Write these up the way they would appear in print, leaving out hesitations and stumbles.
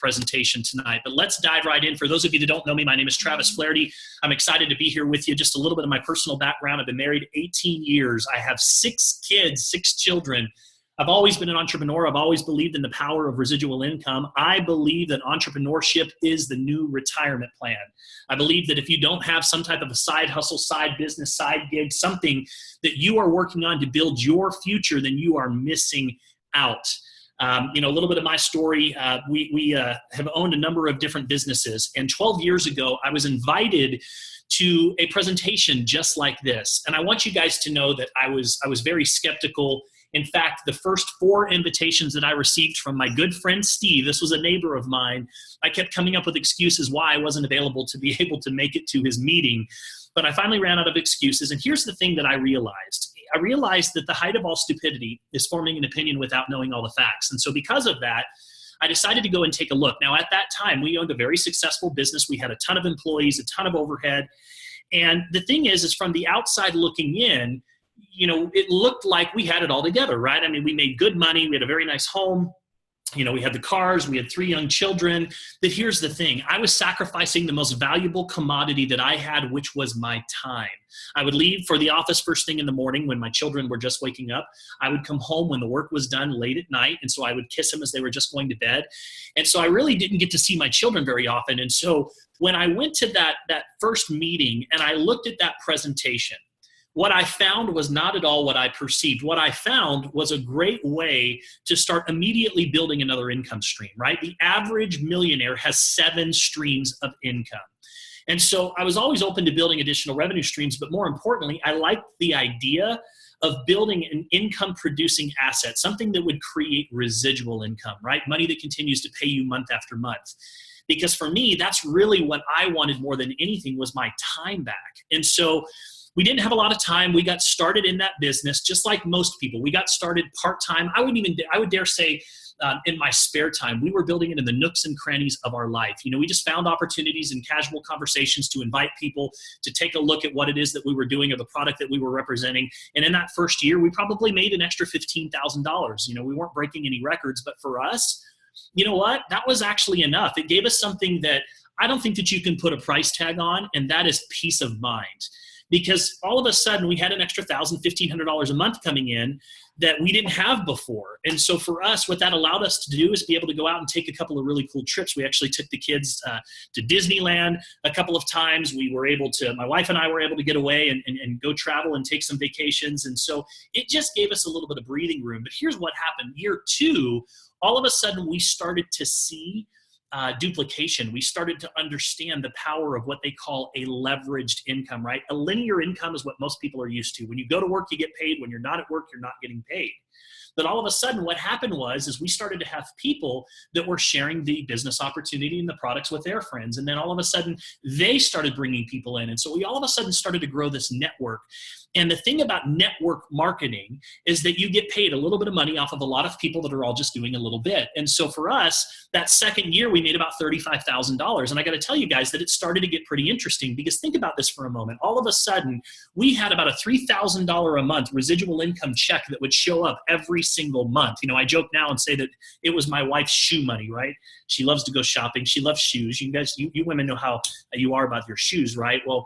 presentation tonight. But let's dive right in. For those of you that don't know me, my name is Travis Flaherty. I'm excited to be here with you. Just a little bit of my personal background. I've been married 18 years. I have 6 kids, 6 children. I've always been an entrepreneur. I've always believed in the power of residual income. I believe that entrepreneurship is the new retirement plan. I believe that if you don't have some type of a side hustle, side business, side gig, something that you are working on to build your future, then you are missing out. A little bit of my story, we have owned a number of different businesses. And 12 years ago, I was invited to a presentation just like this. And I want you guys to know that I was very skeptical. In fact, the first 4 invitations that I received from my good friend Steve, this was a neighbor of mine, I kept coming up with excuses why I wasn't available to be able to make it to his meeting. But I finally ran out of excuses. And here's the thing that I realized. I realized that the height of all stupidity is forming an opinion without knowing all the facts. And so because of that, I decided to go and take a look. Now, at that time, we owned a very successful business. We had a ton of employees, a ton of overhead. And the thing is from the outside looking in, it looked like we had it all together, right? I mean, we made good money. We had a very nice home. We had the cars. We had 3 young children. But here's the thing. I was sacrificing the most valuable commodity that I had, which was my time. I would leave for the office first thing in the morning when my children were just waking up. I would come home when the work was done late at night. And so I would kiss them as they were just going to bed. And so I really didn't get to see my children very often. And so when I went to that first meeting and I looked at that presentation, what I found was not at all what I perceived. What I found was a great way to start immediately building another income stream, right? The average millionaire has 7 streams of income. And so I was always open to building additional revenue streams, but more importantly, I liked the idea of building an income producing asset, something that would create residual income, right? Money that continues to pay you month after month. Because for me, that's really what I wanted more than anything was my time back. And so we didn't have a lot of time. We got started in that business just like most people. We got started part-time. I would dare say in my spare time. We were building it in the nooks and crannies of our life. We just found opportunities in casual conversations to invite people to take a look at what it is that we were doing or the product that we were representing. And in that first year, we probably made an extra $15,000. We weren't breaking any records, but for us, you know what? That was actually enough. It gave us something that I don't think that you can put a price tag on, and that is peace of mind. Because all of a sudden we had an extra $1,000, $1,500 a month coming in that we didn't have before. And so for us, what that allowed us to do is be able to go out and take a couple of really cool trips. We actually took the kids to Disneyland a couple of times. My wife and I were able to get away and go travel and take some vacations. And so it just gave us a little bit of breathing room. But here's what happened. Year 2, all of a sudden we started to see duplication. We started to understand the power of what they call a leveraged income, right? A linear income is what most people are used to. When you go to work, you get paid. When you're not at work, you're not getting paid. But all of a sudden, what happened is we started to have people that were sharing the business opportunity and the products with their friends. And then all of a sudden, they started bringing people in. And so we all of a sudden started to grow this network. And the thing about network marketing is that you get paid a little bit of money off of a lot of people that are all just doing a little bit. And so for us, that second year, we made about $35,000. And I got to tell you guys that it started to get pretty interesting because think about this for a moment. All of a sudden, we had about a $3,000 a month residual income check that would show up every single month. I joke now and say that it was my wife's shoe money, right? She loves to go shopping. She loves shoes. You guys, you women know how you are about your shoes, right? Well,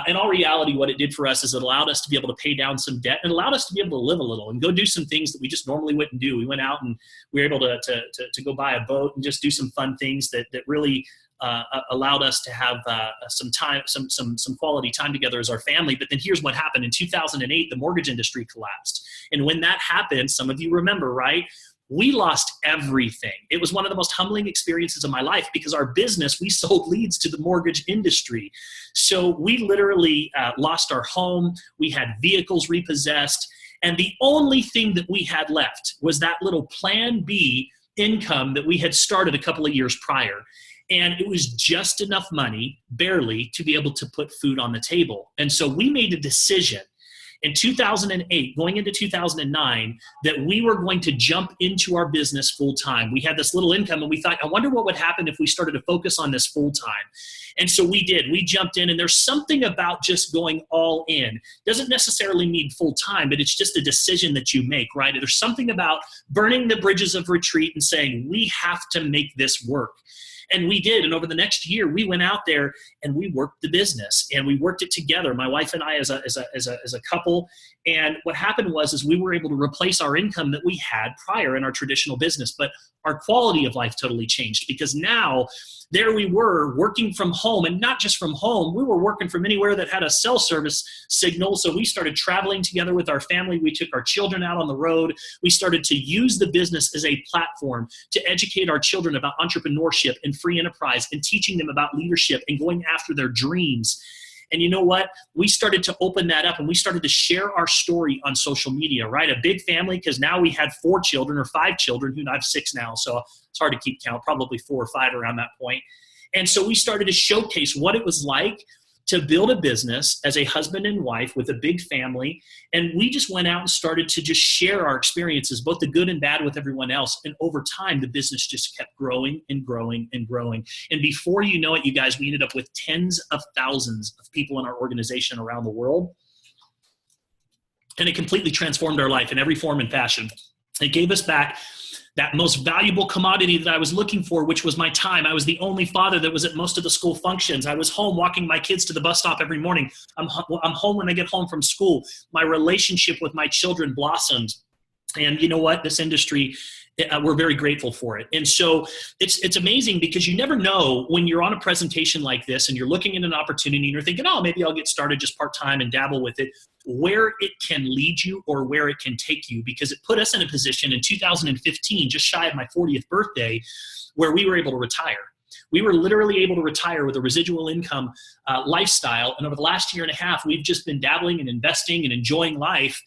in all reality, what it did for us is it allowed us to be able to pay down some debt and allowed us to be able to live a little and go do some things that we just normally wouldn't do. We went out and we were able to go buy a boat and just do some fun things that really allowed us to have some time, some quality time together as our family. But then here's what happened. In 2008, the mortgage industry collapsed. And when that happened, some of you remember, right? We lost everything. It was one of the most humbling experiences of my life because our business, we sold leads to the mortgage industry. So we literally lost our home. We had vehicles repossessed. And the only thing that we had left was that little plan B income that we had started a couple of years prior. And it was just enough money, barely, to be able to put food on the table. And so we made a decision. in 2008, going into 2009, that we were going to jump into our business full time. We had this little income and we thought, I wonder what would happen if we started to focus on this full time. And so we did. We jumped in, and there's something about just going all in. Doesn't necessarily mean full time, but it's just a decision that you make, right? There's something about burning the bridges of retreat and saying, we have to make this work. And we did. And over the next year, we went out there and we worked the business, and we worked it together, my wife and I as a couple. And what happened was we were able to replace our income that we had prior in our traditional business, but our quality of life totally changed, because now there we were working from home, and not just from home, we were working from anywhere that had a cell service signal. So we started traveling together with our family. We took our children out on the road. We started to use the business as a platform to educate our children about entrepreneurship and free enterprise, and teaching them about leadership and going after their dreams. And you know what? We started to open that up, and we started to share our story on social media, right? A big family, because now we had 4 children or 5 children, who I have 6 now, so it's hard to keep count, probably 4 or 5 around that point. And so we started to showcase what it was like to build a business as a husband and wife with a big family. And we just went out and started to just share our experiences, both the good and bad, with everyone else. And over time, the business just kept growing and growing and growing. And before you know it, you guys, we ended up with tens of thousands of people in our organization around the world. And it completely transformed our life in every form and fashion. It gave us back that most valuable commodity that I was looking for, which was my time. I was the only father that was at most of the school functions. I was home walking my kids to the bus stop every morning. I'm home when they get home from school. My relationship with my children blossomed. And you know what? This industry, we're very grateful for it. And so it's amazing, because you never know when you're on a presentation like this and you're looking at an opportunity and you're thinking, oh, maybe I'll get started just part-time and dabble with it, where it can lead you or where it can take you. Because it put us in a position in 2015, just shy of my 40th birthday, where we were able to retire. We were literally able to retire with a residual income lifestyle. And over the last year and a half, we've just been dabbling and investing and enjoying life.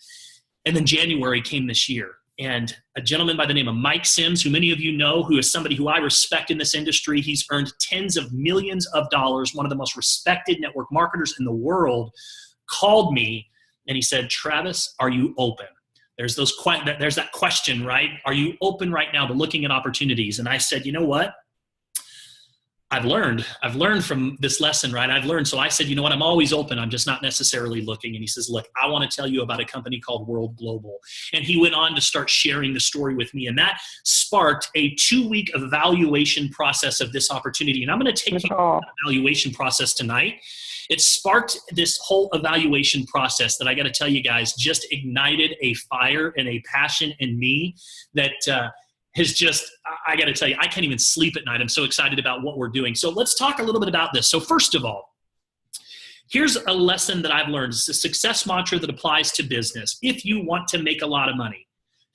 And then January came this year. And a gentleman by the name of Mike Sims, who many of you know, who is somebody who I respect in this industry, he's earned tens of millions of dollars, one of the most respected network marketers in the world, called me and he said, Travis, are you open? There's that question, right? Are you open right now to looking at opportunities? And I said, you know what? I've learned from this lesson, right? I've learned. So I said, you know what? I'm always open. I'm just not necessarily looking. And he says, look, I want to tell you about a company called World Global. And he went on to start sharing the story with me. And that sparked a 2-week evaluation process of this opportunity. And I'm going to take you through that evaluation process tonight. It sparked this whole evaluation process that I got to tell you guys just ignited a fire and a passion in me that, has just, I got to tell you, I can't even sleep at night. I'm so excited about what we're doing. So let's talk a little bit about this. So first of all, here's a lesson that I've learned. It's a success mantra that applies to business. If you want to make a lot of money,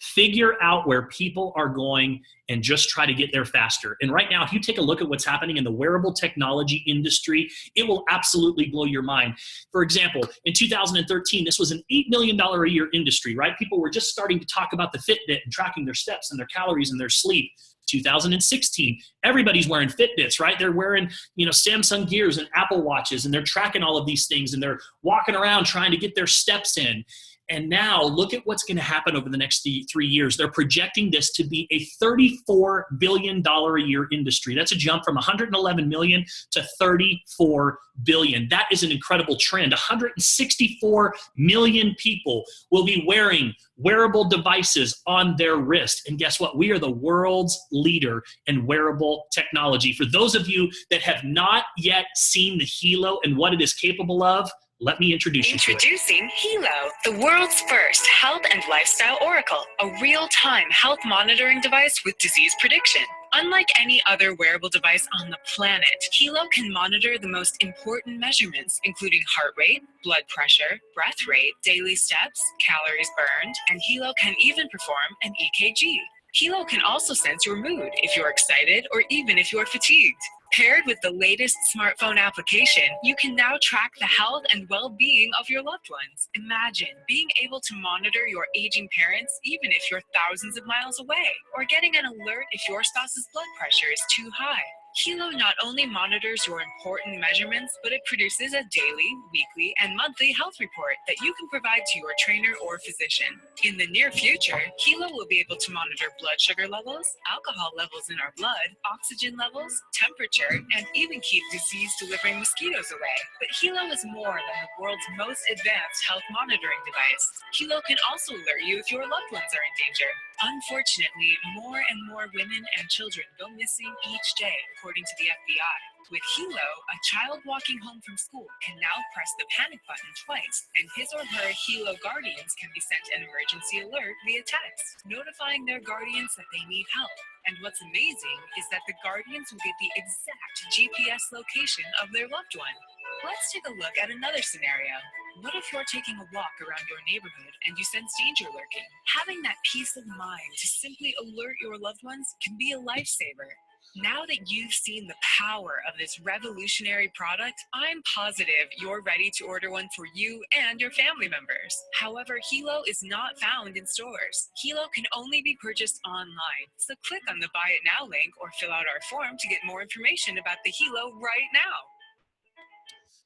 figure out where people are going and just try to get there faster. And right now, if you take a look at what's happening in the wearable technology industry, it will absolutely blow your mind. For example, in 2013, this was an $8 million a year industry, right? People were just starting to talk about the Fitbit and tracking their steps and their calories and their sleep. 2016, everybody's wearing Fitbits, right? They're wearing, Samsung Gears and Apple Watches, and they're tracking all of these things, and they're walking around trying to get their steps in. And now look at what's going to happen over the next 3 years. They're projecting this to be a $34 billion a year industry. That's a jump from $111 million to $34 billion. That is an incredible trend. 164 million people will be wearing wearable devices on their wrist. And guess what? We are the world's leader in wearable technology. For those of you that have not yet seen the Helo and what it is capable of, let me introduce you to it. Introducing Helo, the world's first health and lifestyle oracle, a real-time health monitoring device with disease prediction. Unlike any other wearable device on the planet, Helo can monitor the most important measurements, including heart rate, blood pressure, breath rate, daily steps, calories burned, and Helo can even perform an EKG. Helo can also sense your mood if you're excited or even if you're fatigued. Paired with the latest smartphone application, you can now track the health and well-being of your loved ones. Imagine being able to monitor your aging parents even if you're thousands of miles away, or getting an alert if your spouse's blood pressure is too high. Hilo not only monitors your important measurements, but it produces a daily, weekly, and monthly health report that you can provide to your trainer or physician. In the near future, Hilo will be able to monitor blood sugar levels, alcohol levels in our blood, oxygen levels, temperature, and even keep disease-delivering mosquitoes away. But Hilo is more than the world's most advanced health monitoring device. Hilo can also alert you if your loved ones are in danger. Unfortunately, more and more women and children go missing each day, according to the FBI. With Hilo, a child walking home from school can now press the panic button twice, and his or her Hilo guardians can be sent an emergency alert via text, notifying their guardians that they need help. And what's amazing is that the guardians will get the exact GPS location of their loved one. Let's take a look at another scenario. What if you're taking a walk around your neighborhood and you sense danger lurking? Having that peace of mind to simply alert your loved ones can be a lifesaver. Now that you've seen the power of this revolutionary product, I'm positive you're ready to order one for you and your family members. However, Hilo is not found in stores. Hilo can only be purchased online. So click on the Buy It Now link or fill out our form to get more information about the Hilo right now.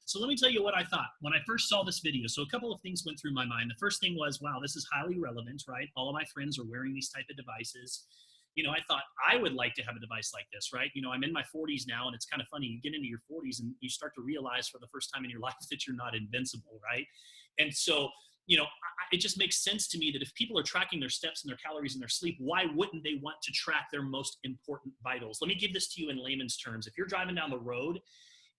So let me tell you what I thought when I first saw this video. So a couple of things went through my mind. The first thing was, wow, this is highly relevant, right? All of my friends are wearing these type of devices. You know, I thought I would like to have a device like this, right? You know, I'm in my 40s now, and it's kind of funny. You get into your 40s and you start to realize for the first time in your life that you're not invincible, right? And so, you know, it just makes sense to me that if people are tracking their steps and their calories and their sleep, why wouldn't they want to track their most important vitals? Let me give this to you in layman's terms. If you're driving down the road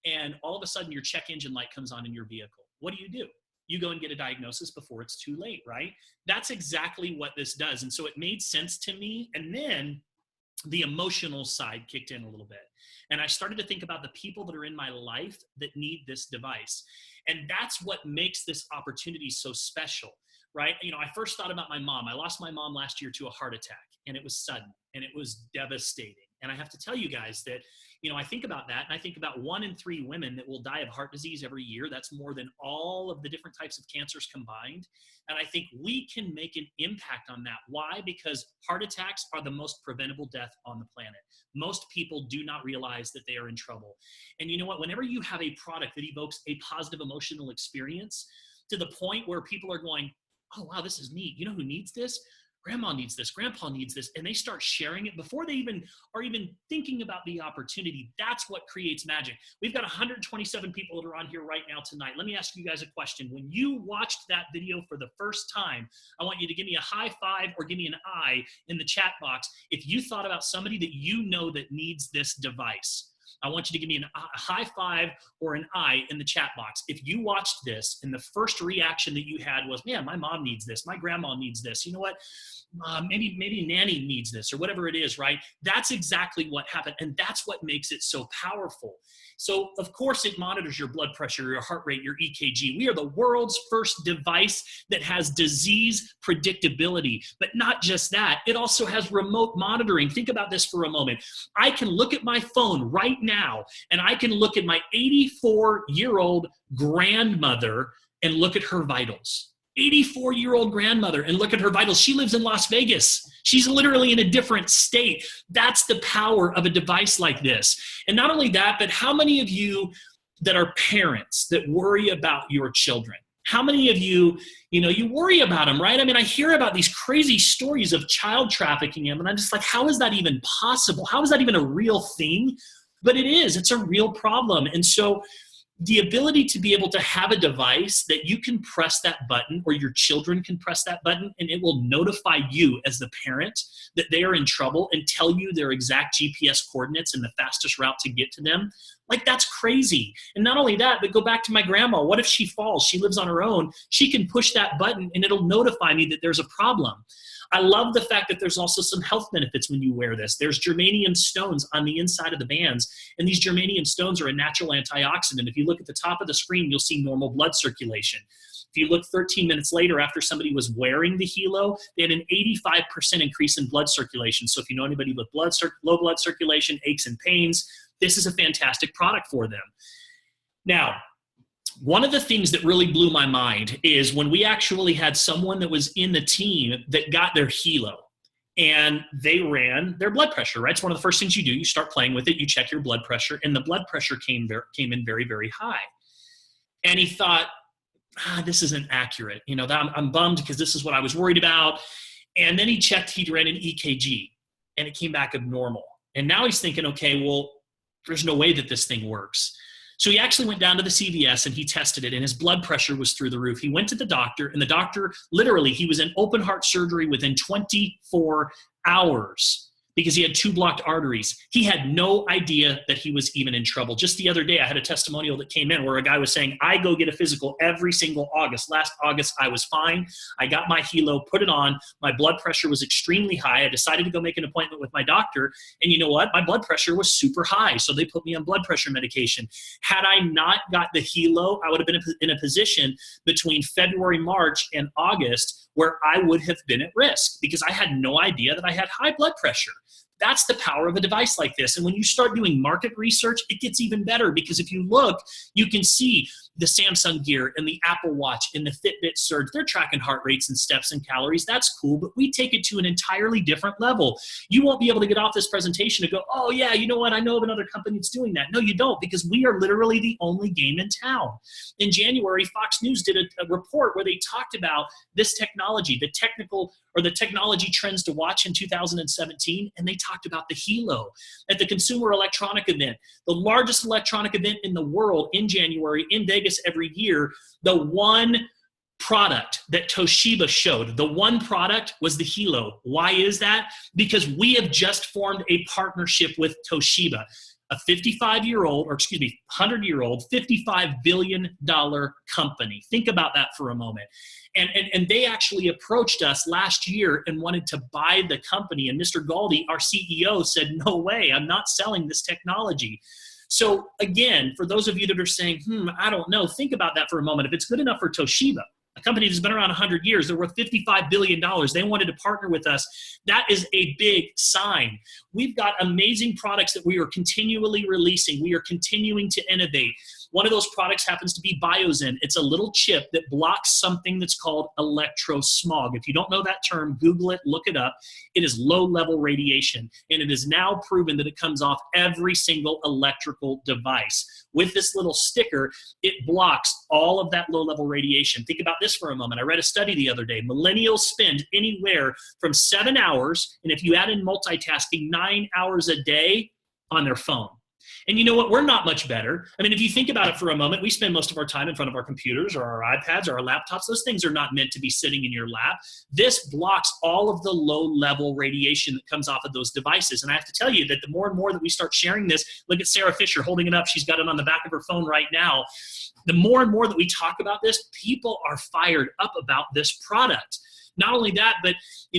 and all of a sudden your check engine light comes on in your vehicle, what do? You go and get a diagnosis before it's too late, right? That's exactly what this does. And so it made sense to me. And then the emotional side kicked in a little bit. And I started to think about the people that are in my life that need this device. And that's what makes this opportunity so special, right? You know, I first thought about my mom. I lost my mom last year to a heart attack, and it was sudden and it was devastating. And I have to tell you guys that, you know, I think about that, and I think about 1 in 3 women that will die of heart disease every year. That's more than all of the different types of cancers combined. And I think we can make an impact on that. Why? Because heart attacks are the most preventable death on the planet. Most people do not realize that they are in trouble. And you know what? Whenever you have a product that evokes a positive emotional experience to the point where people are going, oh, wow, this is neat. You know who needs this? Grandma needs this, grandpa needs this, and they start sharing it before they even are thinking about the opportunity. That's what creates magic. We've got 127 people that are on here right now tonight. Let me ask you guys a question. When you watched that video for the first time, I want you to give me a high five or give me an I in the chat box if you thought about somebody that you know that needs this device. I want you to give me a high five or an I in the chat box. If you watched this and the first reaction that you had was, man, my mom needs this, my grandma needs this, you know what? Maybe nanny needs this or whatever it is, right? That's exactly what happened. And that's what makes it so powerful. So of course it monitors your blood pressure, your heart rate, your EKG. We are the world's first device that has disease predictability, but not just that. It also has remote monitoring. Think about this for a moment. I can look at my phone right now and I can look at my 84-year-old grandmother and look at her vitals. 84-year-old grandmother and look at her vitals. She lives in Las Vegas. She's literally in a different state. That's the power of a device like this. And not only that, but how many of you that are parents that worry about your children? How many of you, you worry about them, right? I mean, I hear about these crazy stories of child trafficking and I'm just like, how is that even possible? How is that even a real thing? But it is. It's a real problem. And so the ability to be able to have a device that you can press that button or your children can press that button and it will notify you as the parent that they are in trouble and tell you their exact GPS coordinates and the fastest route to get to them. Like, that's crazy. And not only that, but go back to my grandma. What if she falls? She lives on her own. She can push that button and it'll notify me that there's a problem. I love the fact that there's also some health benefits when you wear this. There's germanium stones on the inside of the bands, and these germanium stones are a natural antioxidant. If you look at the top of the screen, you'll see normal blood circulation. If you look 13 minutes later after somebody was wearing the Hilo, they had an 85% increase in blood circulation. So if you know anybody with low blood circulation, aches and pains, this is a fantastic product for them. Now, one of the things that really blew my mind is when we actually had someone that was in the team that got their Hilo. and they ran their blood pressure, right? It's one of the first things you do. You start playing with it, you check your blood pressure, and the blood pressure came in very, very high. And he thought, this isn't accurate. I'm bummed because this is what I was worried about. And then he ran an EKG, and it came back abnormal. And now he's thinking, okay, well, there's no way that this thing works. So he actually went down to the CVS and he tested it, and his blood pressure was through the roof. He went to the doctor, and the doctor, literally, he was in open heart surgery within 24 hours because he had 2 blocked arteries. He had no idea that he was even in trouble. Just the other day, I had a testimonial that came in where a guy was saying, I go get a physical every single August. Last August, I was fine. I got my Helo, put it on. My blood pressure was extremely high. I decided to go make an appointment with my doctor. And you know what? My blood pressure was super high. So they put me on blood pressure medication. Had I not got the Helo, I would have been in a position between February, March, and August where I would have been at risk because I had no idea that I had high blood pressure. That's the power of a device like this. And when you start doing market research, it gets even better because if you look, you can see the Samsung Gear and the Apple Watch and the Fitbit Surge. They're tracking heart rates and steps and calories. That's cool, but we take it to an entirely different level. You won't be able to get off this presentation and go, oh yeah, you know what? I know of another company that's doing that. No, you don't, because we are literally the only game in town. In January, Fox News did a report where they talked about this technology, the technology trends to watch in 2017, and they talked about the Helo at the Consumer Electronic Event, the largest electronic event in the world in January in Vegas every year. The one product that Toshiba showed, the one product was the Helo. Why is that? Because we have just formed a partnership with Toshiba, a 100-year-old, $55 billion company. Think about that for a moment. And they actually approached us last year and wanted to buy the company. And Mr. Galdi, our CEO, said, no way, I'm not selling this technology. So again, for those of you that are saying, I don't know, think about that for a moment. If it's good enough for Toshiba, a company that's been around 100 years, they're worth $55 billion. They wanted to partner with us. That is a big sign. We've got amazing products that we are continually releasing. We are continuing to innovate. One of those products happens to be Biozen. It's a little chip that blocks something that's called electrosmog. If you don't know that term, Google it, look it up. It is low-level radiation, and it is now proven that it comes off every single electrical device. With this little sticker, it blocks all of that low-level radiation. Think about this for a moment. I read a study the other day. Millennials spend anywhere from 7 hours, and if you add in multitasking, 9 hours a day on their phone. And you know what? We're not much better. I mean, if you think about it for a moment, we spend most of our time in front of our computers or our iPads or our laptops. Those things are not meant to be sitting in your lap. This blocks all of the low-level radiation that comes off of those devices. And I have to tell you that the more and more that we start sharing this, look at Sarah Fisher holding it up. She's got it on the back of her phone right now. The more and more that we talk about this, people are fired up about this product. Not only that, but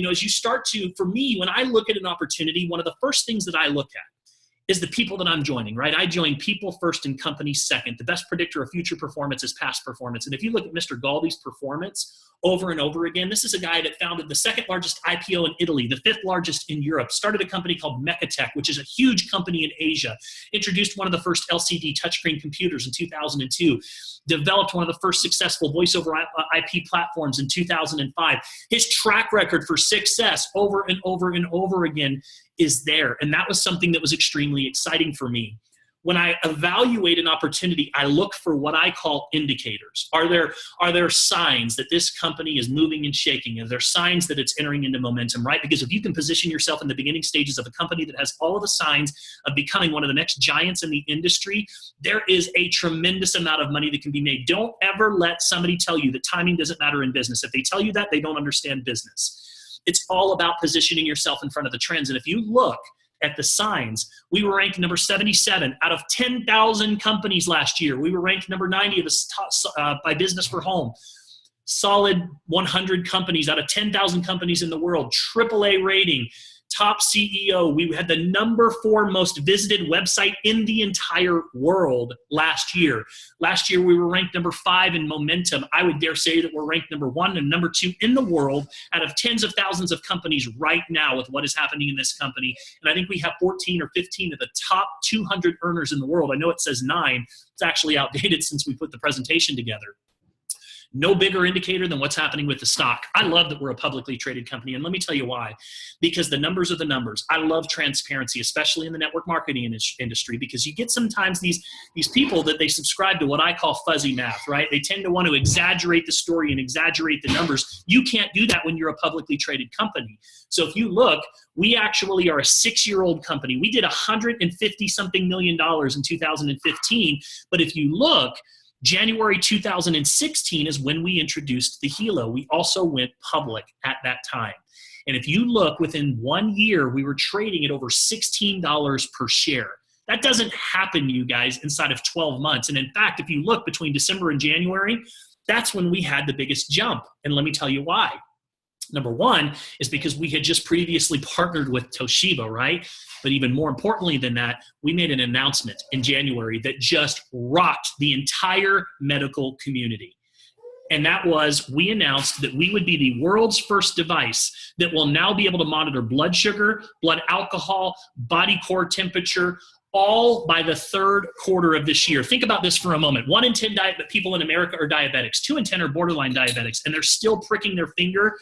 as you start to, for me, when I look at an opportunity, one of the first things that I look at is the people that I'm joining, right? I join people first and companies second. The best predictor of future performance is past performance. And if you look at Mr. Galdi's performance over and over again, this is a guy that founded the second largest IPO in Italy, the 5th largest in Europe, started a company called Mecatech, which is a huge company in Asia, introduced one of the first LCD touchscreen computers in 2002, developed one of the first successful voice over IP platforms in 2005. His track record for success over and over and over again is there. And that was something that was extremely exciting for me. When I evaluate an opportunity, I look for what I call indicators. Are there signs that this company is moving and shaking? Are there signs that it's entering into momentum, right? Because if you can position yourself in the beginning stages of a company that has all of the signs of becoming one of the next giants in the industry, there is a tremendous amount of money that can be made. Don't ever let somebody tell you that timing doesn't matter in business. If they tell you that, they don't understand business. It's all about positioning yourself in front of the trends. And if you look at the signs, we were ranked number 77 out of 10,000 companies last year. We were ranked number 90 of the by Business for Home. Solid 100 companies out of 10,000 companies in the world. AAA rating. Top CEO. We had the number 4 most visited website in the entire world last year. Last year, we were ranked number 5 in momentum. I would dare say that we're ranked number 1 and number 2 in the world out of tens of thousands of companies right now with what is happening in this company. And I think we have 14 or 15 of the top 200 earners in the world. I know it says 9. It's actually outdated since we put the presentation together. No bigger indicator than what's happening with the stock. I love that we're a publicly traded company, and let me tell you why. Because the numbers are the numbers. I love transparency, especially in the network marketing industry, because you get sometimes these people that they subscribe to what I call fuzzy math, right? They tend to want to exaggerate the story and exaggerate the numbers. You can't do that when you're a publicly traded company. So if you look, we actually are a 6-year-old company. We did $150-something million in 2015, but if you look, January 2016 is when we introduced the Hilo. We also went public at that time. And if you look, within 1 year, we were trading at over $16 per share. That doesn't happen, you guys, inside of 12 months. And in fact, if you look between December and January, that's when we had the biggest jump. And let me tell you why. Number one is because we had just previously partnered with Toshiba, right? But even more importantly than that, we made an announcement in January that just rocked the entire medical community. And that was, we announced that we would be the world's first device that will now be able to monitor blood sugar, blood alcohol, body core temperature, all by the third quarter of this year. Think about this for a moment. 1 in 10 people in America are diabetics. 2 in 10 are borderline diabetics, and they're still pricking their finger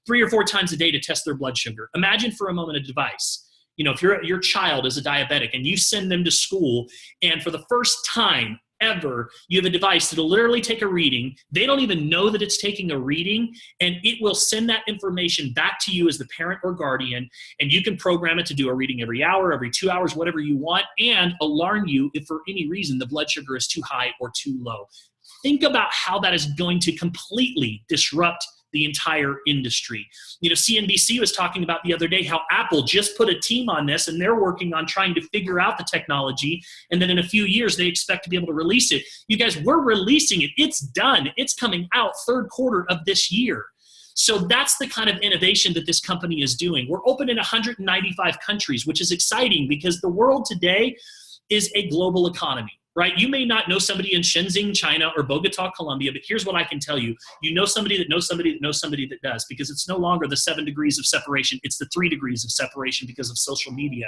3 or 4 times a day to test their blood sugar. Imagine for a moment a device. You know, if your child is a diabetic and you send them to school, and for the first time ever, you have a device that'll literally take a reading. They don't even know that it's taking a reading, and it will send that information back to you as the parent or guardian, and you can program it to do a reading every hour, every 2 hours, whatever you want, and alarm you if for any reason the blood sugar is too high or too low. Think about how that is going to completely disrupt the entire industry. You know, CNBC was talking about the other day how Apple just put a team on this, and they're working on trying to figure out the technology, and then in a few years they expect to be able to release it. You guys, we're releasing it. It's done. It's coming out third quarter of this year. So that's the kind of innovation that this company is doing. We're open in 195 countries, which is exciting because the world today is a global economy. Right? You may not know somebody in Shenzhen, China, or Bogota, Colombia, but here's what I can tell you. You know somebody that knows somebody that knows somebody that does, because it's no longer the 7 degrees of separation. It's the 3 degrees of separation because of social media.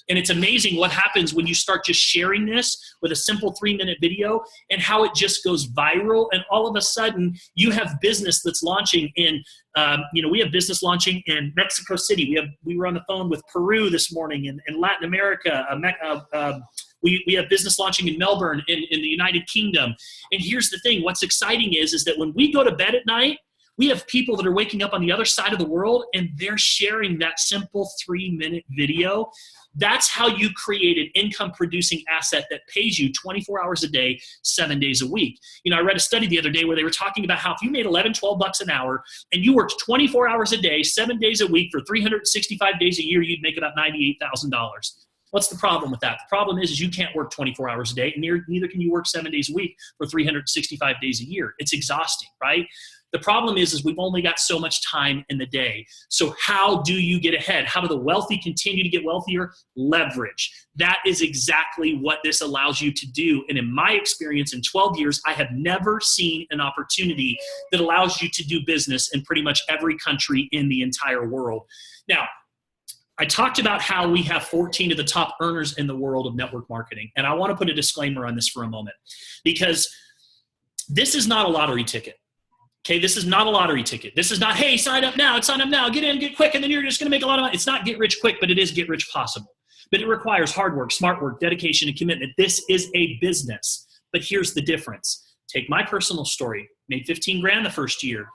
And it's amazing what happens when you start just sharing this with a simple 3-minute video and how it just goes viral. And all of a sudden, you have business that's launching in, we have business launching in Mexico City. We were on the phone with Peru this morning, in Latin America, We have business launching in Melbourne, in the United Kingdom. And here's the thing. What's exciting is that when we go to bed at night, we have people that are waking up on the other side of the world, and they're sharing that simple 3-minute video. That's how you create an income-producing asset that pays you 24 hours a day, 7 days a week. You know, I read a study the other day where they were talking about how if you made 11, 12 bucks an hour and you worked 24 hours a day, 7 days a week for 365 days a year, you'd make about $98,000. What's the problem with that? The problem is you can't work 24 hours a day, and neither can you work 7 days a week for 365 days a year. It's exhausting, right? The problem is we've only got so much time in the day. So how do you get ahead? How do the wealthy continue to get wealthier? Leverage. That is exactly what this allows you to do. And in my experience, in 12 years, I have never seen an opportunity that allows you to do business in pretty much every country in the entire world. Now, I talked about how we have 14 of the top earners in the world of network marketing. And I want to put a disclaimer on this for a moment, because this is not a lottery ticket. Okay, this is not a lottery ticket. This is not, hey, sign up now, get in, get quick, and then you're just going to make a lot of money. It's not get rich quick, but it is get rich possible. But it requires hard work, smart work, dedication, and commitment. This is a business. But here's the difference. Take my personal story. Made 15 grand the first year.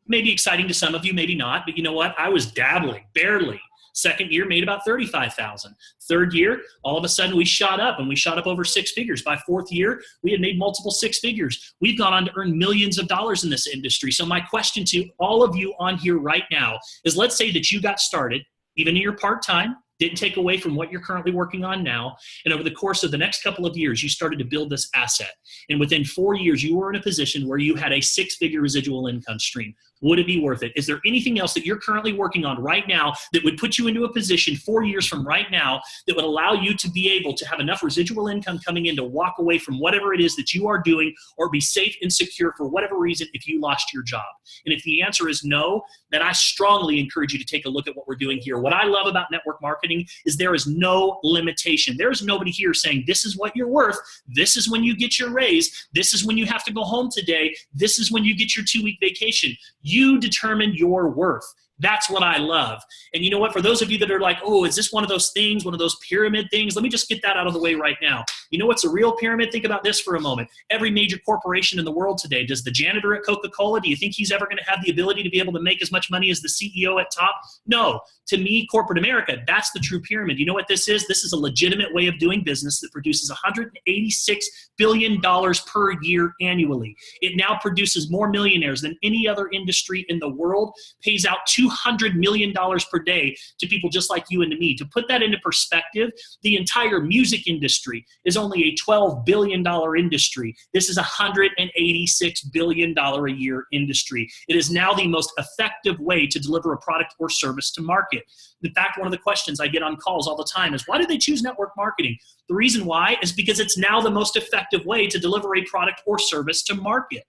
Maybe exciting to some of you, maybe not, but you know what? I was dabbling, barely. Second year, made about $35,000. Third year, all of a sudden we shot up, and we shot up over 6 figures. By fourth year, we had made multiple 6 figures. We've gone on to earn millions of dollars in this industry. So my question to all of you on here right now is, let's say that you got started, even in your part-time, didn't take away from what you're currently working on now, and over the course of the next couple of years, you started to build this asset. And within 4 years, you were in a position where you had a 6-figure residual income stream. Would it be worth it? Is there anything else that you're currently working on right now that would put you into a position 4 years from right now that would allow you to be able to have enough residual income coming in to walk away from whatever it is that you are doing, or be safe and secure for whatever reason if you lost your job? And if the answer is no, then I strongly encourage you to take a look at what we're doing here. What I love about network marketing is there is no limitation. There's nobody here saying this is what you're worth, this is when you get your raise, this is when you have to go home today, this is when you get your 2-week vacation. You determine your worth. That's what I love. And you know what? For those of you that are like, oh, is this one of those things, one of those pyramid things? Let me just get that out of the way right now. You know what's a real pyramid? Think about this for a moment. Every major corporation in the world today, does the janitor at Coca-Cola, do you think he's ever going to have the ability to be able to make as much money as the CEO at top? No. To me, corporate America, that's the true pyramid. You know what this is? This is a legitimate way of doing business that produces $186 billion per year annually. It now produces more millionaires than any other industry in the world, pays out $200 million per day to people just like you and to me. To put that into perspective, the entire music industry is only a $12 billion industry. This is a $186 billion a year industry. It is now the most effective way to deliver a product or service to market. In fact, one of the questions I get on calls all the time is, why do they choose network marketing? The reason why is because it's now the most effective way to deliver a product or service to market.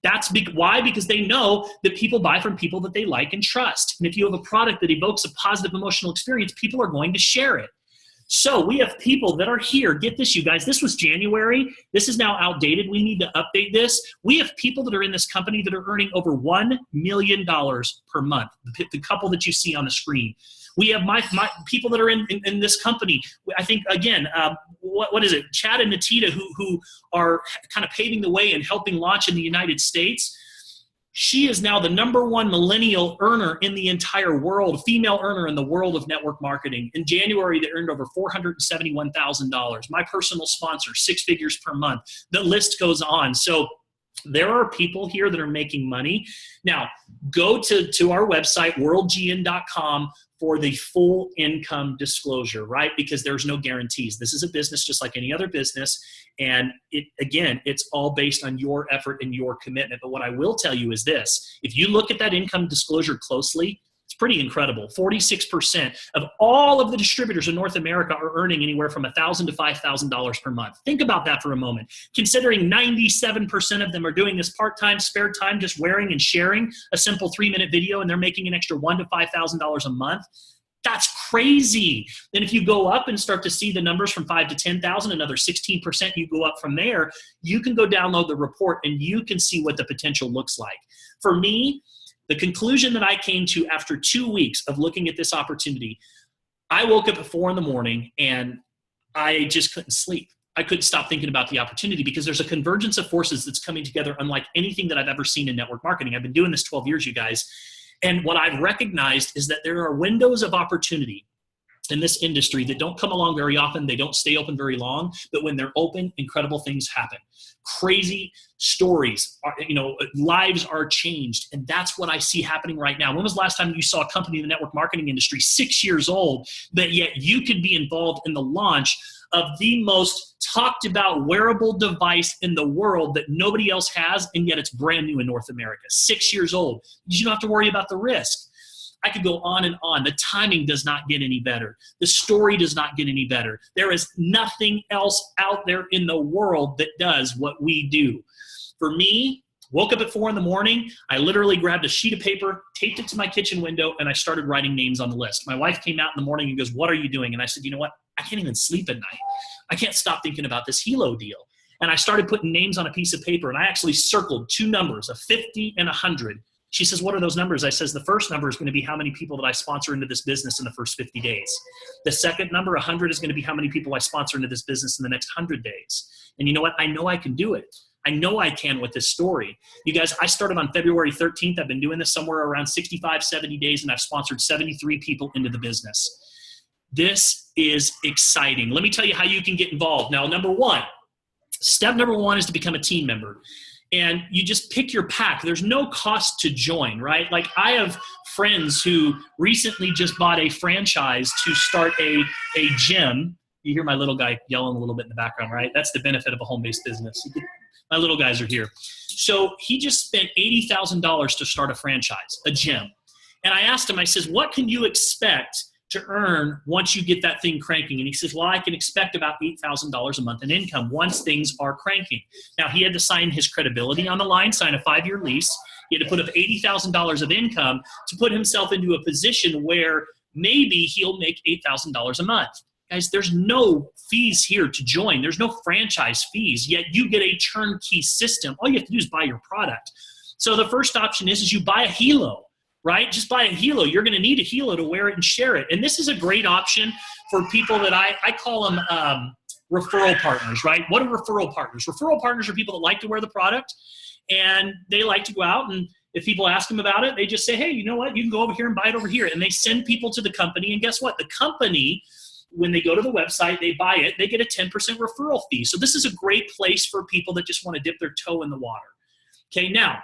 That's why, because they know that people buy from people that they like and trust. And if you have a product that evokes a positive emotional experience, people are going to share it. So we have people that are here. Get this, you guys. This was January. This is now outdated. We need to update this. We have people that are in this company that are earning over $1 million per month, the couple that you see on the screen. We have my people that are in this company. I think, again, what is it? Chad and Natita, who are kind of paving the way and helping launch in the United States. She is now the #1 millennial earner in the entire world, female earner in the world of network marketing. In January, they earned over $471,000. My personal sponsor, 6 figures per month. The list goes on. So there are people here that are making money. Now, go to our website, worldgn.com, for the full income disclosure, right? Because there's no guarantees. This is a business just like any other business. And it's all based on your effort and your commitment. But what I will tell you is this: if you look at that income disclosure closely, it's pretty incredible. 46% of all of the distributors in North America are earning anywhere from $1,000 to $5,000 per month. Think about that for a moment. Considering 97% of them are doing this part-time, spare time, just wearing and sharing a simple 3-minute video, and they're making an extra $1,000 to $5,000 a month. That's crazy. Then if you go up and start to see the numbers from 5 to 10,000, another 16%, you go up from there, you can go download the report and you can see what the potential looks like. For me, the conclusion that I came to after 2 weeks of looking at this opportunity, I woke up at 4 a.m. and I just couldn't sleep. I couldn't stop thinking about the opportunity because there's a convergence of forces that's coming together unlike anything that I've ever seen in network marketing. I've been doing this 12 years, you guys. And what I've recognized is that there are windows of opportunity in this industry that don't come along very often. They don't stay open very long, but when they're open, incredible things happen. Crazy stories, lives are changed. And that's what I see happening right now. When was the last time you saw a company in the network marketing industry 6 years old, but yet you could be involved in the launch of the most talked about wearable device in the world that nobody else has, and yet it's brand new in North America, 6 years old. You don't have to worry about the risk. I could go on and on. The timing does not get any better. The story does not get any better. There is nothing else out there in the world that does what we do. For me, woke up at 4 a.m. I literally grabbed a sheet of paper, taped it to my kitchen window, and I started writing names on the list. My wife came out in the morning and goes, "What are you doing?" And I said, "You know what? I can't even sleep at night. I can't stop thinking about this Helo deal." And I started putting names on a piece of paper, and I actually circled 2 numbers, a 50 and 100. She says, "What are those numbers?" I says, "The first number is going to be how many people that I sponsor into this business in the first 50 days. The second number, 100, is going to be how many people I sponsor into this business in the next 100 days. And you know what? I know I can do it. I know I can with this story." You guys, I started on February 13th. I've been doing this somewhere around 65, 70 days, and I've sponsored 73 people into the business. This is exciting. Let me tell you how you can get involved. Now, step number one is to become a team member. And you just pick your pack. There's no cost to join, right? Like, I have friends who recently just bought a franchise to start a gym You hear my little guy yelling a little bit in the background, right? That's the benefit of a home-based business. My little guys are here. So he just spent $80,000 to start a franchise, a gym. And I asked him, I says, what can you expect to earn once you get that thing cranking? And he says, well, I can expect about $8,000 a month in income once things are cranking. Now, he had to sign his credibility on the line, sign a 5-year lease. He had to put up $80,000 of income to put himself into a position where maybe he'll make $8,000 a month. Guys, there's no fees here to join. There's no franchise fees, yet you get a turnkey system. All you have to do is buy your product. So the first option is you buy a Helo, right? Just buy a Helo. You're going to need a Helo to wear it and share it. And this is a great option for people that I call them referral partners, right? What are referral partners? Referral partners are people that like to wear the product, and they like to go out, and if people ask them about it, they just say, hey, you know what? You can go over here and buy it over here. And they send people to the company, and guess what? The company, when they go to the website, they buy it, they get a 10% referral fee. So this is a great place for people that just want to dip their toe in the water. Okay, now,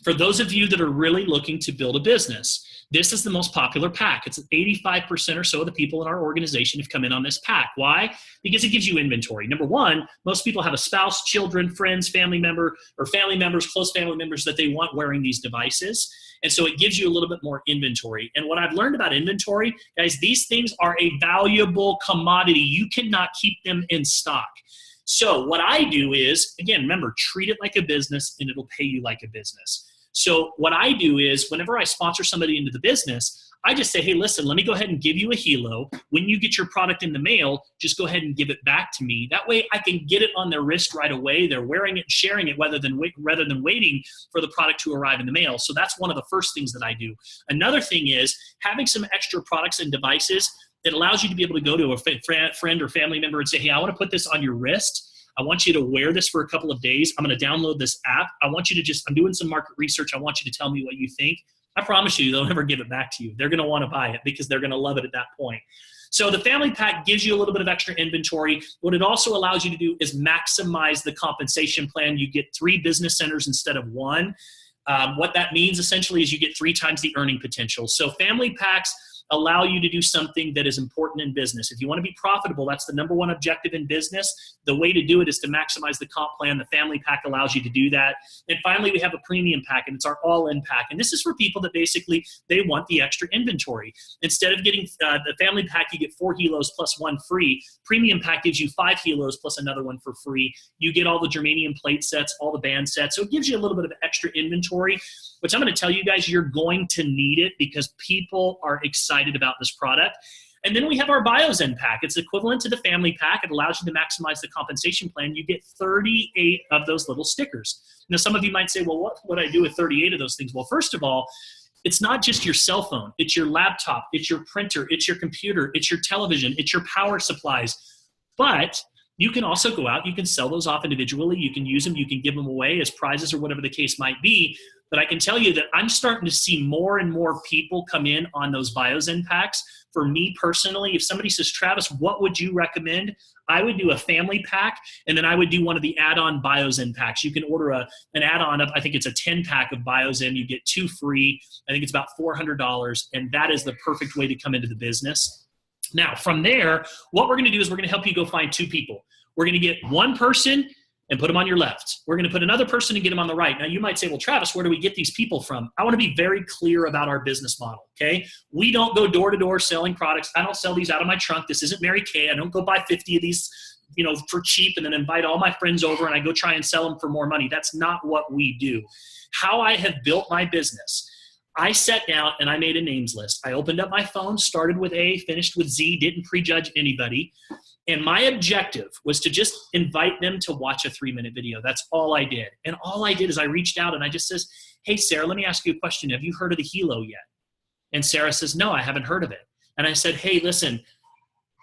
for those of you that are really looking to build a business, this is the most popular pack. It's 85% or so of the people in our organization have come in on this pack. Why? Because it gives you inventory. Number one, most people have a spouse, children, friends, family member, or family members, close family members that they want wearing these devices. And so it gives you a little bit more inventory. And what I've learned about inventory, guys, these things are a valuable commodity. You cannot keep them in stock. So what I do is, again, remember, treat it like a business and it'll pay you like a business. So what I do is whenever I sponsor somebody into the business, I just say, hey, listen, let me go ahead and give you a Helo. When you get your product in the mail, just go ahead and give it back to me. That way I can get it on their wrist right away. They're wearing it and sharing it rather than waiting for the product to arrive in the mail. So that's one of the first things that I do. Another thing is having some extra products and devices that allows you to be able to go to a friend or family member and say, hey, I want to put this on your wrist. I want you to wear this for a couple of days. I'm going to download this app. I want you to I'm doing some market research. I want you to tell me what you think. I promise you, they'll never give it back to you. They're going to want to buy it because they're going to love it at that point. So the family pack gives you a little bit of extra inventory. What it also allows you to do is maximize the compensation plan. You get 3 business centers instead of 1. What that means essentially is you get 3 times the earning potential. So family packs allow you to do something that is important in business. If you want to be profitable, that's the number one objective in business. The way to do it is to maximize the comp plan. The family pack allows you to do that. And finally, we have a premium pack, and it's our all-in pack. And this is for people that basically, they want the extra inventory. Instead of getting the family pack, you get 4 Helos plus 1 free. Premium pack gives you 5 Helos plus another one for free. You get all the germanium plate sets, all the band sets. So it gives you a little bit of extra inventory, which I'm going to tell you guys, you're going to need it because people are excited about this product. And then we have our BioZen pack. It's equivalent to the family pack. It allows you to maximize the compensation plan. You get 38 of those little stickers. Now, some of you might say, well, what would I do with 38 of those things? Well, first of all, it's not just your cell phone. It's your laptop. It's your printer. It's your computer. It's your television. It's your power supplies. But you can also go out. You can sell those off individually. You can use them. You can give them away as prizes or whatever the case might be. But I can tell you that I'm starting to see more and more people come in on those BioZen packs. For me personally, if somebody says, Travis, what would you recommend? I would do a family pack, and then I would do one of the add-on BioZen packs. You can order an add-on of, I think it's a 10-pack of BioZen. You get 2 free. I think it's about $400, and that is the perfect way to come into the business. Now, from there, what we're going to do is we're going to help you go find 2 people. We're going to get one person and put them on your left. We're going to put another person and get them on the right. Now, you might say, well, Travis, where do we get these people from? I want to be very clear about our business model, okay? We don't go door to door selling products. I don't sell these out of my trunk. This isn't Mary Kay. I don't go buy 50 of these, for cheap and then invite all my friends over and I go try and sell them for more money. That's not what we do. How I have built my business, I sat down and I made a names list. I opened up my phone, started with A, finished with Z, didn't prejudge anybody. And my objective was to just invite them to watch a 3-minute video. That's all I did. And all I did is I reached out and I just says, hey, Sarah, let me ask you a question. Have you heard of the Helo yet? And Sarah says, no, I haven't heard of it. And I said, hey, listen,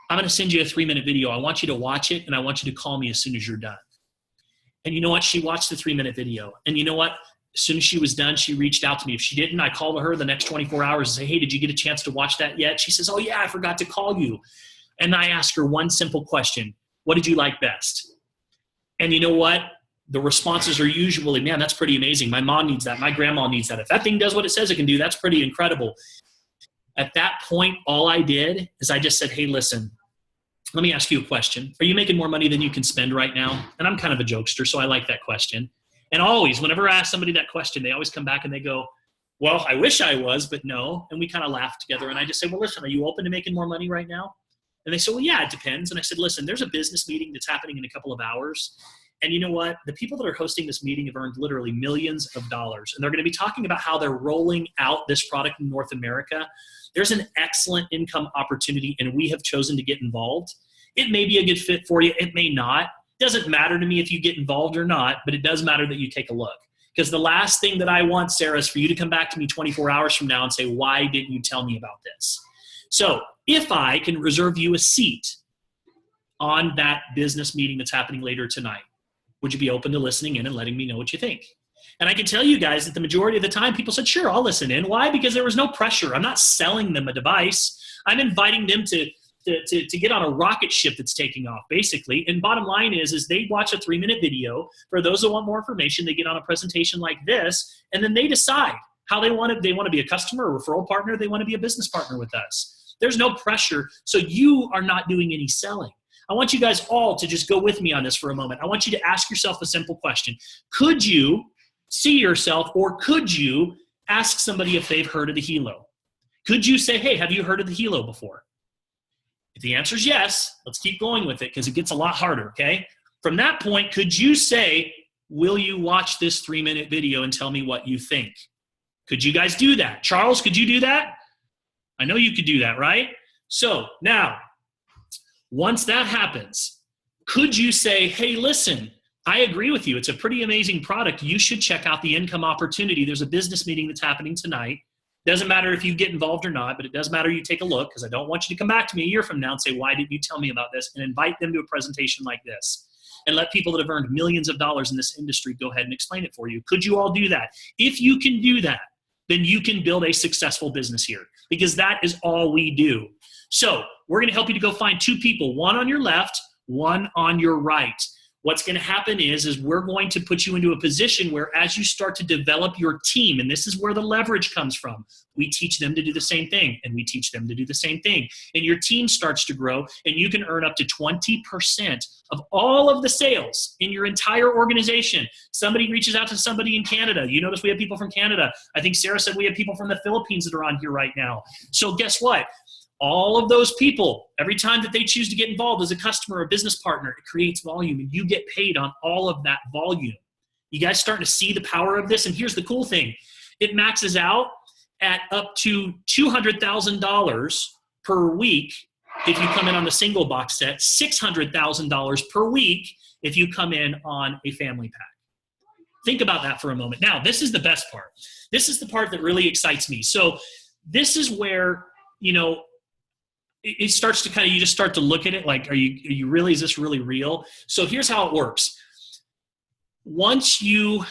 I'm going to send you a 3-minute video. I want you to watch it and I want you to call me as soon as you're done. And you know what? She watched the 3-minute video. And you know what? As soon as she was done, she reached out to me. If she didn't, I called her the next 24 hours and say, hey, did you get a chance to watch that yet? She says, oh yeah, I forgot to call you. And I asked her one simple question. What did you like best? And you know what? The responses are usually, man, that's pretty amazing. My mom needs that. My grandma needs that. If that thing does what it says it can do, that's pretty incredible. At that point, all I did is I just said, hey, listen, let me ask you a question. Are you making more money than you can spend right now? And I'm kind of a jokester, so I like that question. And always, whenever I ask somebody that question, they always come back and they go, well, I wish I was, but no. And we kind of laugh together. And I just say, well, listen, are you open to making more money right now? And they say, well, yeah, it depends. And I said, listen, there's a business meeting that's happening in a couple of hours. And you know what? The people that are hosting this meeting have earned literally millions of dollars. And they're going to be talking about how they're rolling out this product in North America. There's an excellent income opportunity, and we have chosen to get involved. It may be a good fit for you. It may not. It doesn't matter to me if you get involved or not, but it does matter that you take a look. Because the last thing that I want, Sarah, is for you to come back to me 24 hours from now and say, why didn't you tell me about this? So if I can reserve you a seat on that business meeting that's happening later tonight, would you be open to listening in and letting me know what you think? And I can tell you guys that the majority of the time people said, sure, I'll listen in. Why? Because there was no pressure. I'm not selling them a device. I'm inviting them to get on a rocket ship that's taking off, basically. And bottom line is they watch a 3-minute video. For those that want more information, they get on a presentation like this, and then they decide how they want to be a customer, a referral partner, they want to be a business partner with us. There's no pressure, so you are not doing any selling. I want you guys all to just go with me on this for a moment. I want you to ask yourself a simple question. Could you see yourself, or could you ask somebody if they've heard of the Helo? Could you say, hey, have you heard of the Helo before? If the answer is yes, let's keep going with it because it gets a lot harder, okay? From that point, could you say, will you watch this 3-minute video and tell me what you think? Could you guys do that? Charles, could you do that? I know you could do that, right? So now, once that happens, could you say, hey, listen, I agree with you. It's a pretty amazing product. You should check out the income opportunity. There's a business meeting that's happening tonight. Doesn't matter if you get involved or not, but it does matter you take a look because I don't want you to come back to me a year from now and say, why didn't you tell me about this? And invite them to a presentation like this. And let people that have earned millions of dollars in this industry go ahead and explain it for you. Could you all do that? If you can do that, then you can build a successful business here because that is all we do. So we're going to help you to go find 2 people, one on your left, one on your right. What's going to happen is we're going to put you into a position where as you start to develop your team, and this is where the leverage comes from, we teach them to do the same thing, and we teach them to do the same thing. And your team starts to grow, and you can earn up to 20% of all of the sales in your entire organization. Somebody reaches out to somebody in Canada. You notice we have people from Canada. I think Sarah said we have people from the Philippines that are on here right now. So guess what? All of those people, every time that they choose to get involved as a customer or a business partner, it creates volume, and you get paid on all of that volume. You guys starting to see the power of this? And here's the cool thing. It maxes out at up to $200,000 per week if you come in on the single box set, $600,000 per week if you come in on a family pack. Think about that for a moment. Now, this is the best part. This is the part that really excites me. So this is where, it starts to kind of, you just start to look at it like, are you really, is this really real? So here's how it works. Once you have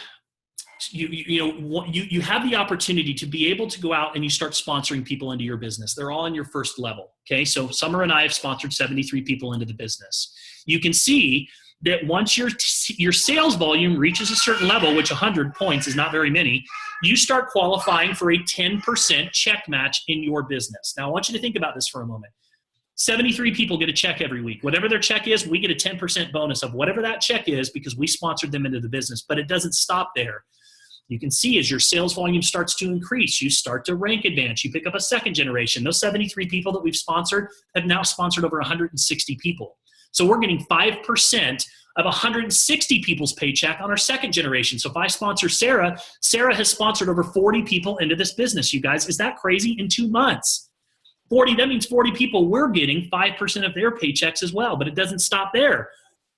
the opportunity to be able to go out and you start sponsoring people into your business. They're all in your first level. Okay. So Summer and I have sponsored 73 people into the business. You can see that once your sales volume reaches a certain level, which 100 points is not very many, you start qualifying for a 10% check match in your business. Now, I want you to think about this for a moment. 73 people get a check every week. Whatever their check is, we get a 10% bonus of whatever that check is because we sponsored them into the business. But it doesn't stop there. You can see as your sales volume starts to increase, you start to rank advance. You pick up a second generation. Those 73 people that we've sponsored have now sponsored over 160 people. So we're getting 5% of 160 people's paycheck on our second generation. So if I sponsor Sarah, Sarah has sponsored over 40 people into this business, you guys. Is that crazy? In 2 months. 40, that means 40 people, we're getting 5% of their paychecks as well, but it doesn't stop there.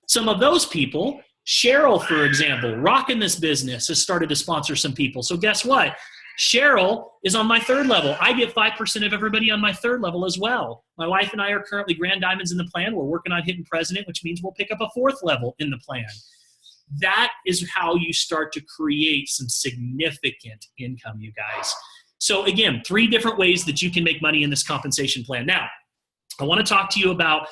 Some of those people, Cheryl, for example, rocking this business, has started to sponsor some people. So guess what? Cheryl is on my 3rd level. I get 5% of everybody on my 3rd level as well. My wife and I are currently grand diamonds in the plan. We're working on hitting president, which means we'll pick up a 4th level in the plan. That is how you start to create some significant income, you guys. So again, 3 different ways that you can make money in this compensation plan. Now, I want to talk to you about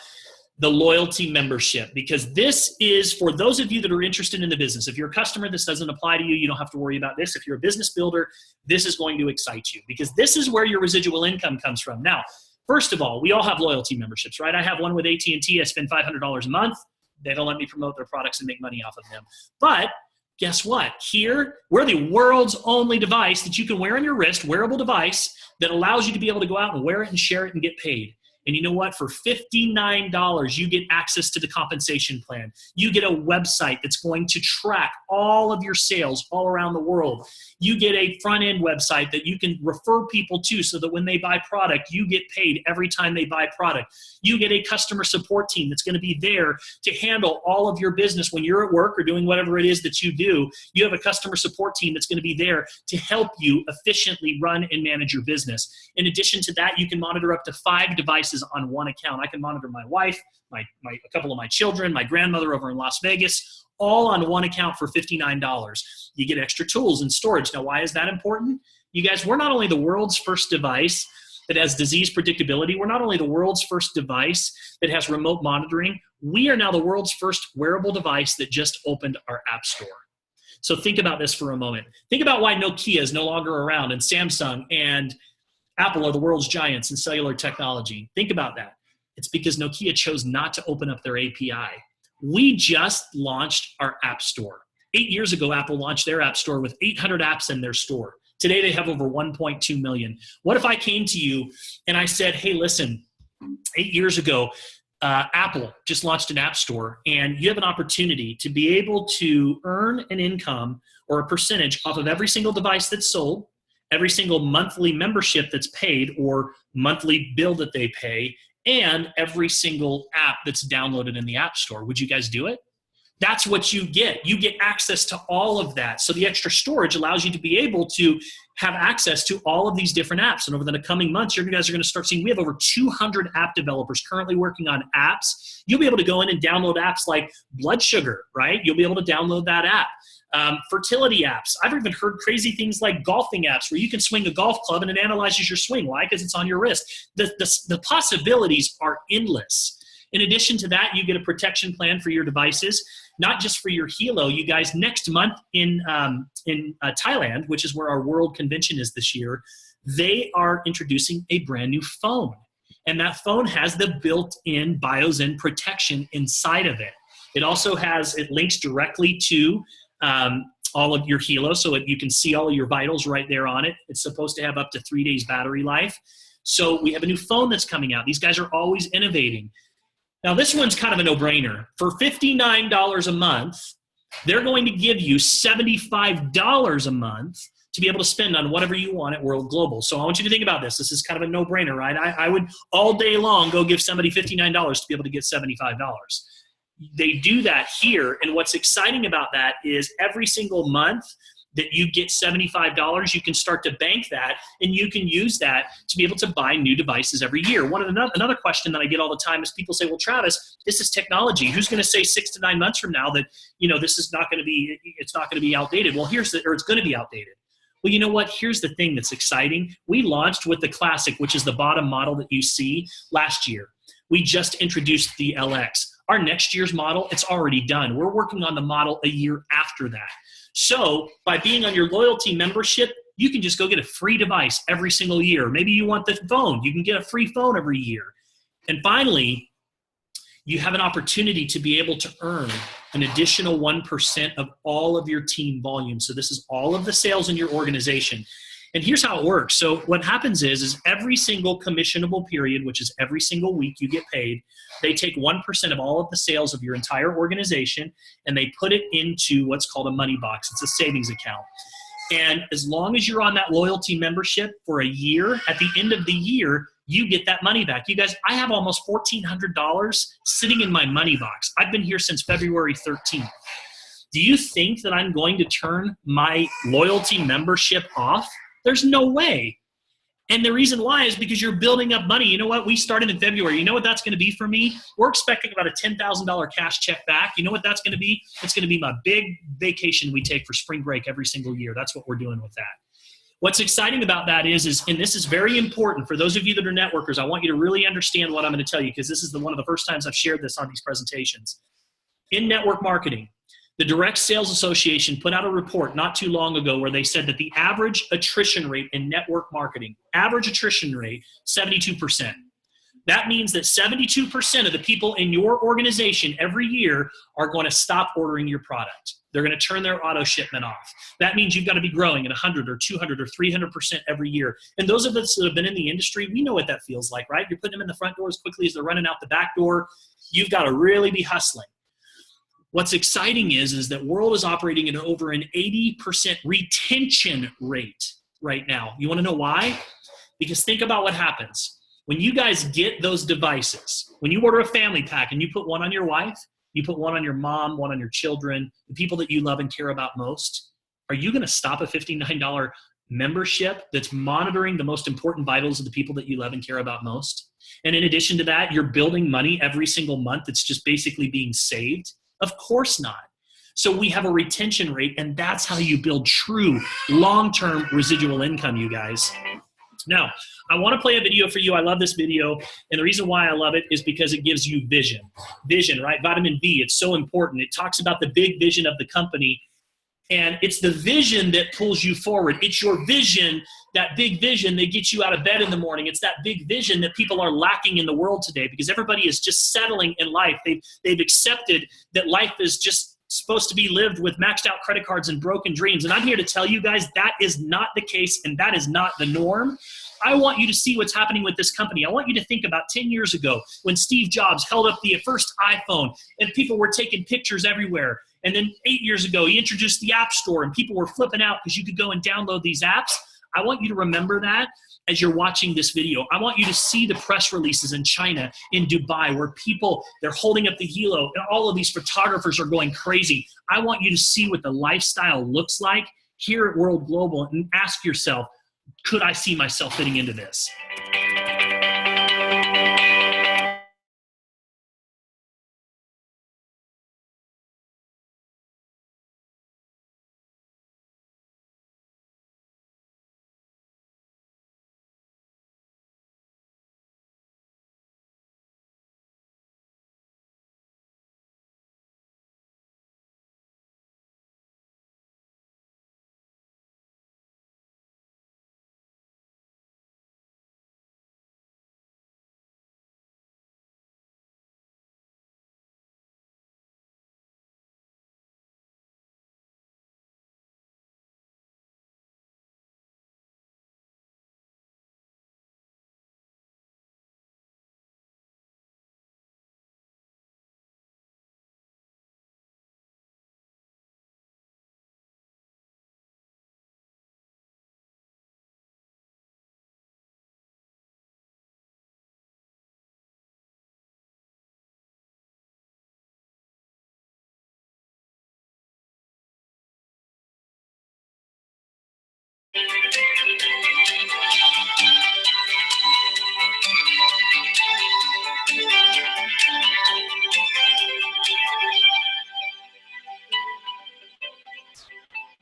the loyalty membership, because this is for those of you that are interested in the business. If you're a customer, this doesn't apply to you. You don't have to worry about this. If you're a business builder, this is going to excite you because this is where your residual income comes from. Now, First of all, we all have loyalty memberships, right? I have one with AT&T. I spend $500 a month. They don't let me promote their products and make money off of them. But guess what? Here, we're the world's only device that you can wear on your wrist, wearable device, that allows you to be able to go out and wear it and share it and get paid. And you know what? For $59, you get access to the compensation plan. You get a website that's going to track all of your sales all around the world. You get a front-end website that you can refer people to so that when they buy product, you get paid every time they buy product. You get a customer support team that's going to be there to handle all of your business when you're at work or doing whatever it is that you do. You have a customer support team that's going to be there to help you efficiently run and manage your business. In addition to that, you can monitor up to 5 devices on one account. I can monitor my wife, a couple of my children, my grandmother over in Las Vegas, all on one account for $59. You get extra tools and storage. Now, why is that important? You guys, we're not only the world's first device that has disease predictability, we're not only the world's first device that has remote monitoring, we are now the world's first wearable device that just opened our app store. So think about this for a moment. Think about why Nokia is no longer around and Samsung and Apple are the world's giants in cellular technology. Think about that. It's because Nokia chose not to open up their API. We just launched our app store. 8 years ago, Apple launched their app store with 800 apps in their store. Today, they have over 1.2 million. What if I came to you and I said, hey, listen, 8 years ago, Apple just launched an app store, and you have an opportunity to be able to earn an income or a percentage off of every single device that's sold, every single monthly membership that's paid or monthly bill that they pay, and every single app that's downloaded in the App Store. Would you guys do it? That's what you get. You get access to all of that. So the extra storage allows you to be able to have access to all of these different apps. And over the coming months, you guys are going to start seeing, we have over 200 app developers currently working on apps. You'll be able to go in and download apps like blood sugar, right? You'll be able to download that app. Fertility apps. I've even heard crazy things like golfing apps where you can swing a golf club and it analyzes your swing. Why? Because it's on your wrist. The possibilities are endless. In addition to that, you get a protection plan for your devices, not just for your Hilo. You guys, next month in Thailand, which is where our world convention is this year, they are introducing a brand new phone. And that phone has the built-in BioZen protection inside of it. It links directly to all of your Hilo, so you can see all of your vitals right there on it. It's supposed to have up to 3 days battery life. So we have a new phone that's coming out. These guys are always innovating. Now, this one's kind of a no-brainer. For $59 a month, they're going to give you $75 a month to be able to spend on whatever you want at World Global. So I want you to think about this. This is kind of a no-brainer, right? I would all day long go give somebody $59 to be able to get $75. They do that here, and what's exciting about that is every single month that you get $75, you can start to bank that, and you can use that to be able to buy new devices every year. Another question that I get all the time is people say, well, Travis, this is technology. Who's going to say 6 to 9 months from now that, this is not going to be outdated? Well, it's going to be outdated. Well, you know what? Here's the thing that's exciting. We launched with the Classic, which is the bottom model that you see, last year. We just introduced the LX. Our next year's model, it's already done. We're working on the model a year after that. So by being on your loyalty membership, you can just go get a free device every single year. Maybe you want the phone. You can get a free phone every year. And finally, you have an opportunity to be able to earn an additional 1% of all of your team volume. So this is all of the sales in your organization. And here's how it works. So what happens is every single commissionable period, which is every single week you get paid, they take 1% of all of the sales of your entire organization and they put it into what's called a money box. It's a savings account. And as long as you're on that loyalty membership for a year, at the end of the year, you get that money back. You guys, I have almost $1,400 sitting in my money box. I've been here since February 13th. Do you think that I'm going to turn my loyalty membership off? There's no way. And the reason why is because you're building up money. You know what? We started in February. You know what that's going to be for me? We're expecting about a $10,000 cash check back. You know what that's going to be? It's going to be my big vacation we take for spring break every single year. That's what we're doing with that. What's exciting about that is, and this is very important for those of you that are networkers, I want you to really understand what I'm going to tell you, because this is one of the first times I've shared this on these presentations. In network marketing, the Direct Sales Association put out a report not too long ago where they said that the average attrition rate in network marketing, average attrition rate, 72%. That means that 72% of the people in your organization every year are going to stop ordering your product. They're going to turn their auto shipment off. That means you've got to be growing at 100 or 200 or 300% every year. And those of us that have been in the industry, we know what that feels like, right? You're putting them in the front door as quickly as they're running out the back door. You've got to really be hustling. What's exciting is that World is operating at over an 80% retention rate right now. You want to know why? Because think about what happens. When you guys get those devices, when you order a family pack and you put one on your wife, you put one on your mom, one on your children, the people that you love and care about most, are you going to stop a $59 membership that's monitoring the most important vitals of the people that you love and care about most? And in addition to that, you're building money every single month that's just basically being saved? Of course not. So we have a retention rate, and that's how you build true long-term residual income, you guys. Now, I want to play a video for you. I love this video, and the reason why I love it is because it gives you vision. Vision, right? Vitamin B, it's so important. It talks about the big vision of the company, and it's the vision that pulls you forward. It's your vision, that big vision that gets you out of bed in the morning. It's that big vision that people are lacking in the world today because everybody is just settling in life. They've accepted that life is just supposed to be lived with maxed out credit cards and broken dreams. And I'm here to tell you guys that is not the case, and that is not the norm. I want you to see what's happening with this company. I want you to think about 10 years ago when Steve Jobs held up the first iPhone and people were taking pictures everywhere. And then 8 years ago, he introduced the App Store and people were flipping out because you could go and download these apps. I want you to remember that as you're watching this video. I want you to see the press releases in China, in Dubai, where people, they're holding up the helo and all of these photographers are going crazy. I want you to see what the lifestyle looks like here at World Global and ask yourself, could I see myself fitting into this?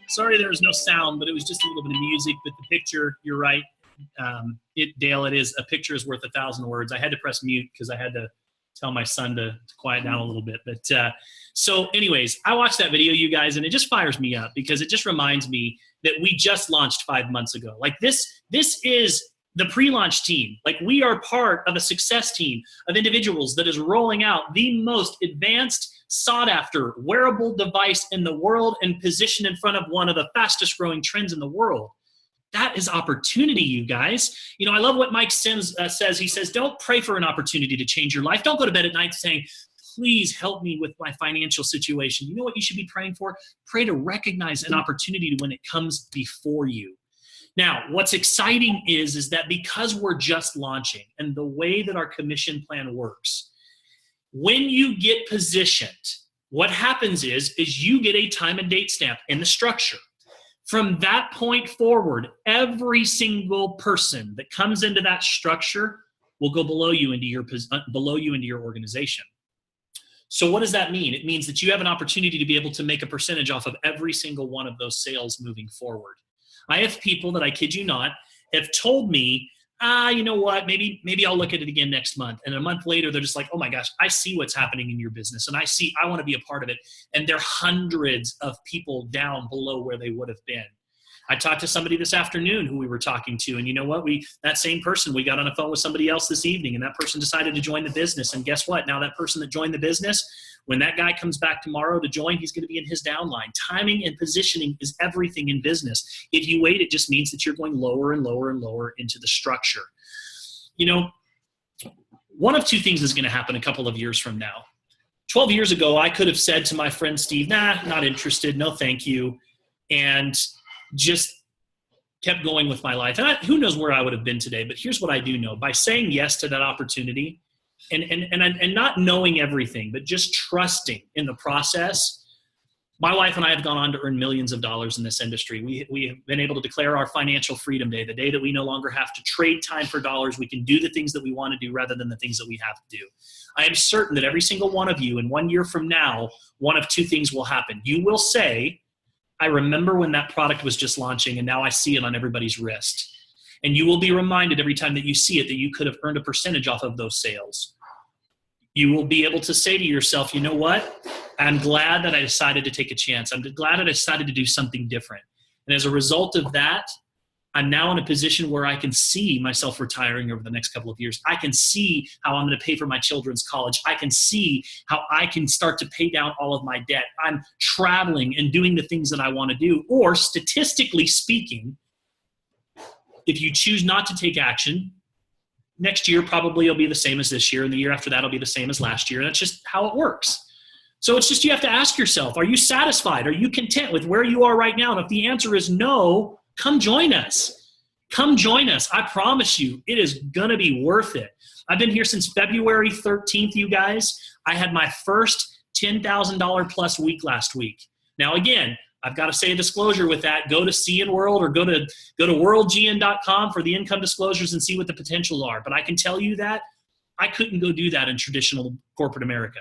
Sorry there was no sound, but it was just a little bit of music. But the picture, you're right, Dale, it is, a picture is worth 1,000 words. I had to press mute because I had to tell my son to quiet down a little bit. But so anyways, I watched that video, you guys, and it just fires me up because it just reminds me that we just launched 5 months ago. Like this is the pre-launch team. Like we are part of a success team of individuals that is rolling out the most advanced, sought after wearable device in the world and positioned in front of one of the fastest growing trends in the world. That is opportunity, you guys. You know, I love what Mike Sims says. He says, don't pray for an opportunity to change your life. Don't go to bed at night saying, please help me with my financial situation. You know what you should be praying for? Pray to recognize an opportunity when it comes before you. Now, what's exciting is that because we're just launching and the way that our commission plan works, when you get positioned, what happens is you get a time and date stamp in the structure. From that point forward, every single person that comes into that structure will go below you into your organization. So what does that mean? It means that you have an opportunity to be able to make a percentage off of every single one of those sales moving forward. I have people that, I kid you not, have told me, you know what, maybe I'll look at it again next month. And a month later, they're just like, oh my gosh, I see what's happening in your business. And I want to be a part of it. And they're hundreds of people down below where they would have been. I talked to somebody this afternoon who we were talking to, and you know what? That same person, we got on the phone with somebody else this evening, and that person decided to join the business. And guess what? Now that person that joined the business, when that guy comes back tomorrow to join, he's going to be in his downline. Timing and positioning is everything in business. If you wait, it just means that you're going lower and lower and lower into the structure. You know, one of two things is going to happen a couple of years from now. 12 years ago, I could have said to my friend Steve, nah, not interested, no thank you, and just kept going with my life. And who knows where I would have been today, but here's what I do know. By saying yes to that opportunity and not knowing everything, but just trusting in the process, my wife and I have gone on to earn millions of dollars in this industry. We have been able to declare our financial freedom day, the day that we no longer have to trade time for dollars. We can do the things that we want to do rather than the things that we have to do. I am certain that every single one of you in 1 year from now, one of two things will happen. You will say, I remember when that product was just launching and now I see it on everybody's wrist. And you will be reminded every time that you see it that you could have earned a percentage off of those sales. You will be able to say to yourself, you know what? I'm glad that I decided to take a chance. I'm glad that I decided to do something different. And as a result of that, I'm now in a position where I can see myself retiring over the next couple of years. I can see how I'm going to pay for my children's college. I can see how I can start to pay down all of my debt. I'm traveling and doing the things that I want to do. Or statistically speaking, if you choose not to take action, next year probably will be the same as this year, and the year after that will be the same as last year. And that's just how it works. So it's just you have to ask yourself, are you satisfied? Are you content with where you are right now? And if the answer is no, come join us. Come join us. I promise you, it is going to be worth it. I've been here since February 13th, you guys. I had my first $10,000 plus week last week. Now, again, I've got to say a disclosure with that. Go to CN World or go to worldgn.com for the income disclosures and see what the potentials are. But I can tell you that I couldn't go do that in traditional corporate America.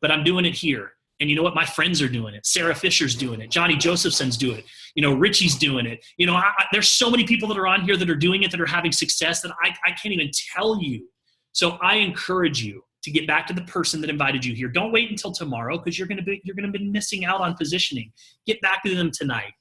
But I'm doing it here. And you know what? My friends are doing it. Sarah Fisher's doing it. Johnny Josephson's doing it. You know, Richie's doing it. You know, there's so many people that are on here that are doing it, that are having success that I can't even tell you. So I encourage you to get back to the person that invited you here. Don't wait until tomorrow because you're going to be missing out on positioning. Get back to them tonight.